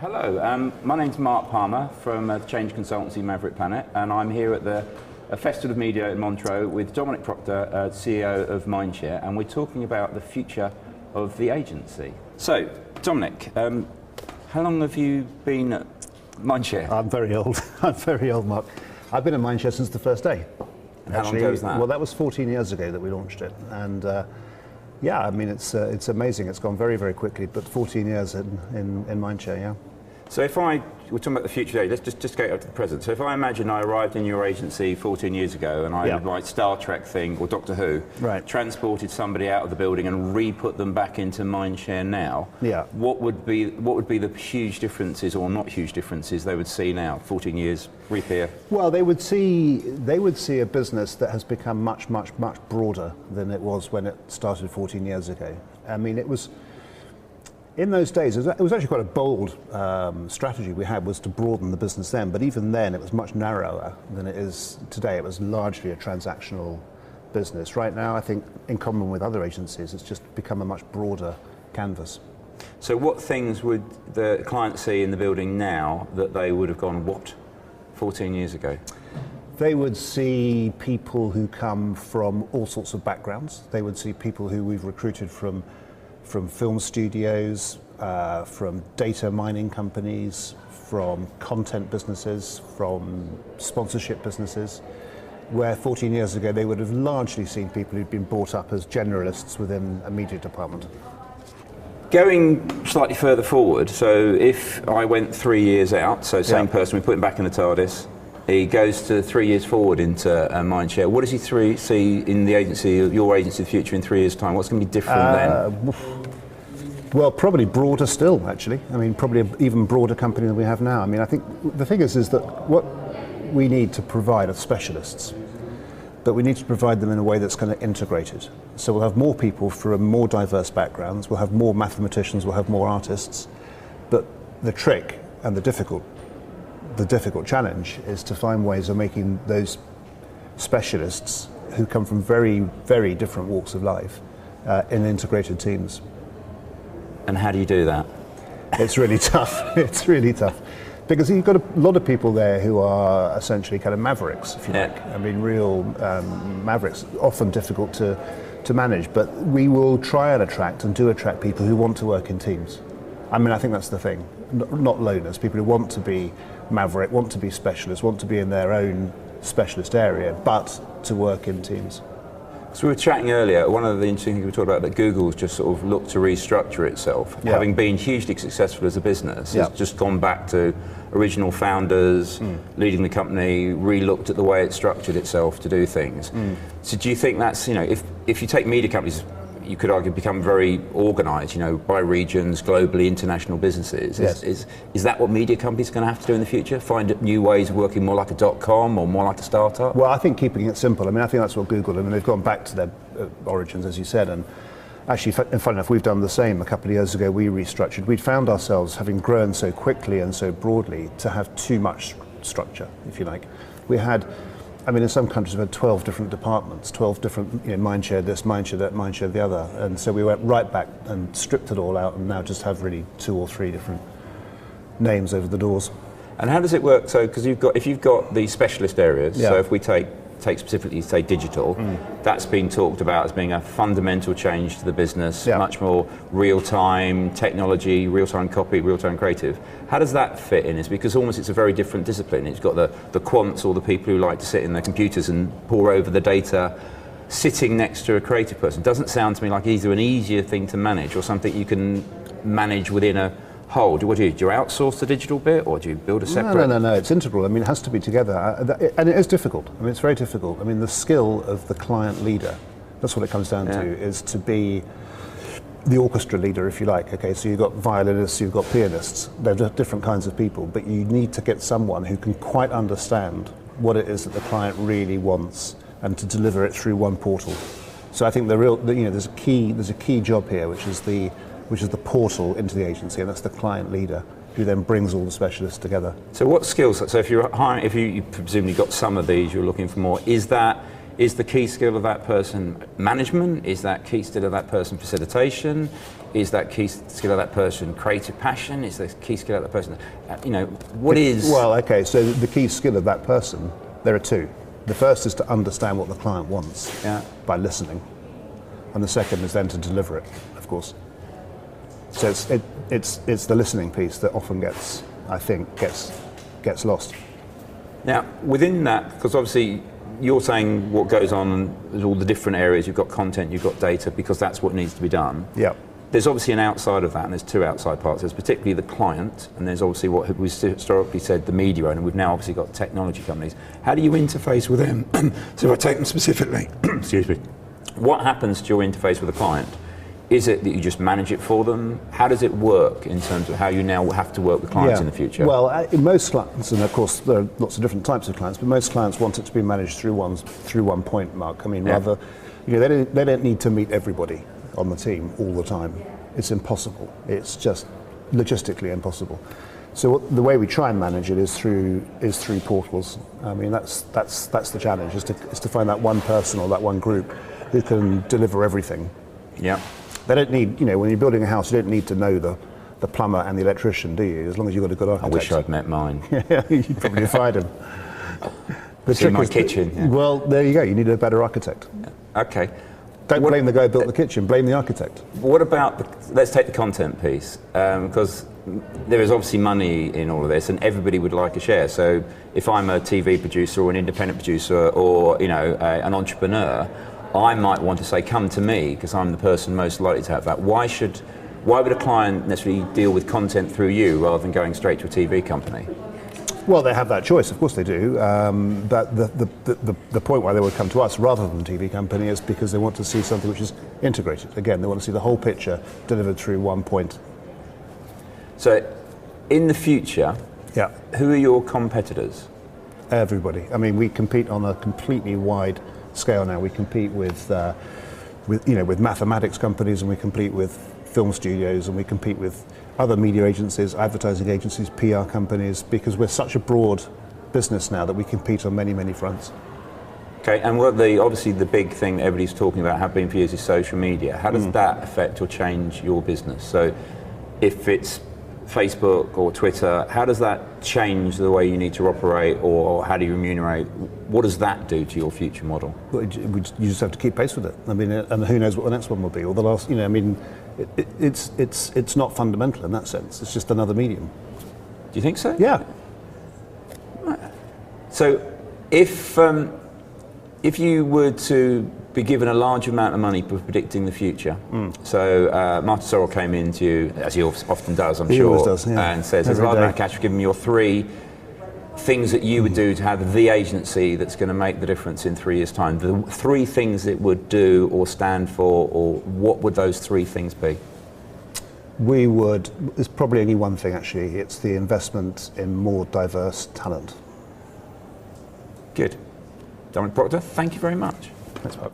Hello, my name's Mark Palmer from the change consultancy Maverick Planet, and I'm here at the Festival of Media in Montreux with Dominic Procter, CEO of Mindshare, and we're talking about the future of the agency. So, Dominic, how long have you been at Mindshare? I'm very old. I'm very old, Mark. I've been at Mindshare since the first day. And how long ago was that? Well, that was 14 years ago that we launched it, and yeah, I mean it's amazing. It's gone very, very quickly, but 14 years in Mindshare, yeah. So we're talking about the future today, let's just go up to the present. So if I imagine I arrived in your agency 14 years ago and I would write Star Trek thing or Doctor Who, transported somebody out of the building and re-put them back into Mindshare now, what would be the huge differences or not huge differences they would see now, 14 years, reappear? Well, they would see a business that has become much, much, much broader than it was when it started 14 years ago. I mean, it was... In those days, it was actually quite a bold strategy we had, was to broaden the business then, but even then it was much narrower than it is today. It was largely a transactional business. Right now, I think, in common with other agencies, it's just become a much broader canvas. So what things would the client see in the building now that they would have gone, what, 14 years ago? They would see people who come from all sorts of backgrounds. They would see people who we've recruited from film studios, from data mining companies, from content businesses, from sponsorship businesses, where 14 years ago they would have largely seen people who'd been brought up as generalists within a media department. Going slightly further forward, so if I went 3 years out, so same person, we put him back in the TARDIS, he goes to 3 years forward into Mindshare. What does he see in the agency, your agency of the future in 3 years' time? What's going to be different then? Well, probably broader still, actually. I mean, probably an even broader company than we have now. I mean, I think the thing is that what we need to provide are specialists, but we need to provide them in a way that's kind of integrated. So we'll have more people from more diverse backgrounds, we'll have more mathematicians, we'll have more artists, but the trick and the difficult challenge is to find ways of making those specialists who come from very, very different walks of life in integrated teams. And how do you do that? It's really tough. It's really tough. Because you've got a lot of people there who are essentially kind of mavericks, if you like. I mean, real mavericks, often difficult to manage, but we will try and attract and do attract people who want to work in teams. I mean, I think that's the thing. Not loners, people who want to be maverick, want to be specialists, want to be in their own specialist area, but to work in teams. So we were chatting earlier, one of the interesting things we talked about, that Google's just sort of looked to restructure itself. Having been hugely successful as a business, it's just gone back to original founders, leading the company, re-looked at the way it structured itself to do things. So do you think that's, if you take media companies, you could argue become very organised, by regions, globally, international businesses. Is that what media companies are going to have to do in the future? Find new ways of working more like a .com or more like a startup? Well, I think keeping it simple. I mean, I think that's what Google, they've gone back to their origins, as you said, and actually, funny enough, we've done the same. A couple of years ago, we restructured. We'd found ourselves, having grown so quickly and so broadly, to have too much structure, if you like. We had, in some countries we had 12 different departments, 12 different, Mindshare this, Mindshare that, Mindshare the other. And so we went right back and stripped it all out and now just have really 2 or 3 different names over the doors. And how does it work? So, because if you've got these specialist areas, so if we take specifically, say, digital, that's been talked about as being a fundamental change to the business, much more real-time technology, real-time copy, real-time creative. How does that fit in? It's because almost it's a very different discipline. It's got the quants, or the people who like to sit in their computers and pore over the data, sitting next to a creative person. Doesn't sound to me like either an easier thing to manage or something you can manage within a whole. Do you outsource the digital bit, or do you build a separate? No, it's integral. I mean, it has to be together, and it is difficult. I mean, it's very difficult. I mean, the skill of the client leader, that's what it comes down to, is to be the orchestra leader, if you like. Okay, so you've got violinists, you've got pianists, they're different kinds of people, but you need to get someone who can quite understand what it is that the client really wants and to deliver it through one portal. So I think there's a key job here, which is the portal into the agency, and that's the client leader who then brings all the specialists together. So what skills, so if you're hiring, if you presumably got some of these, you're looking for more, is the key skill of that person management? Is that key skill of that person facilitation? is that key skill of that person creative passion? Is the key skill of that person, what is? Well, okay, so the key skill of that person, there are two. The first is to understand what the client wants by listening, and the second is then to deliver it, of course. So it's the listening piece that often gets lost. Now, within that, because obviously you're saying what goes on, there's all the different areas, you've got content, you've got data, because that's what needs to be done. Yeah. There's obviously an outside of that, and there's two outside parts. There's particularly the client, and there's obviously what we've historically said, the media owner. We've now obviously got technology companies. How do you interface with them? So if I take them specifically, excuse me, what happens to your interface with the client? Is it that you just manage it for them? How does it work in terms of how you now have to work with clients in the future? Well, in most clients, and of course there are lots of different types of clients, but most clients want it to be managed through one point, Mark. I mean, rather, they don't need to meet everybody on the team all the time. It's impossible. It's just logistically impossible. So the way we try and manage it is through portals. I mean, that's the challenge, is to find that one person or that one group who can deliver everything. Yeah. They don't need, when you're building a house, you don't need to know the plumber and the electrician, do you? As long as you've got a good architect. I wish I'd met mine. You'd probably find him. It's in my kitchen. Yeah. Well, there you go. You need a better architect. Okay. Don't blame the guy who built the kitchen. Blame the architect. What about let's take the content piece, because there is obviously money in all of this, and everybody would like a share. So if I'm a TV producer or an independent producer or an entrepreneur, I might want to say, come to me, because I'm the person most likely to have that. Why would a client necessarily deal with content through you rather than going straight to a TV company? Well, they have that choice, of course they do. But the point why they would come to us rather than a TV company is because they want to see something which is integrated. Again, they want to see the whole picture delivered through one point. So, in the future, who are your competitors? Everybody. I mean, we compete on a completely wide scale now. We compete with mathematics companies, and we compete with film studios, and we compete with other media agencies, advertising agencies, PR companies, because we're such a broad business now that we compete on many, many fronts. Okay, and obviously the big thing that everybody's talking about, have been for years, is social media. How does that affect or change your business? So if it's Facebook or Twitter, how does that change the way you need to operate, or how do you remunerate? What does that do to your future model? Well, you just have to keep pace with it. I mean, and who knows what the next one will be, or the last, it's not fundamental in that sense. It's just another medium. Do you think so? Yeah. So if you were to be given a large amount of money for predicting the future, so Martin Sorrell came into you, as he often does, I'm sure, he always does, and says, there's a large amount of cash for giving me your 3 things that you would do to have the agency that's going to make the difference in 3 years' time. The 3 things it would do or stand for, or what would those 3 things be? There's probably only one thing actually, it's the investment in more diverse talent. Good. Dominic Procter, thank you very much. Thanks, Mark.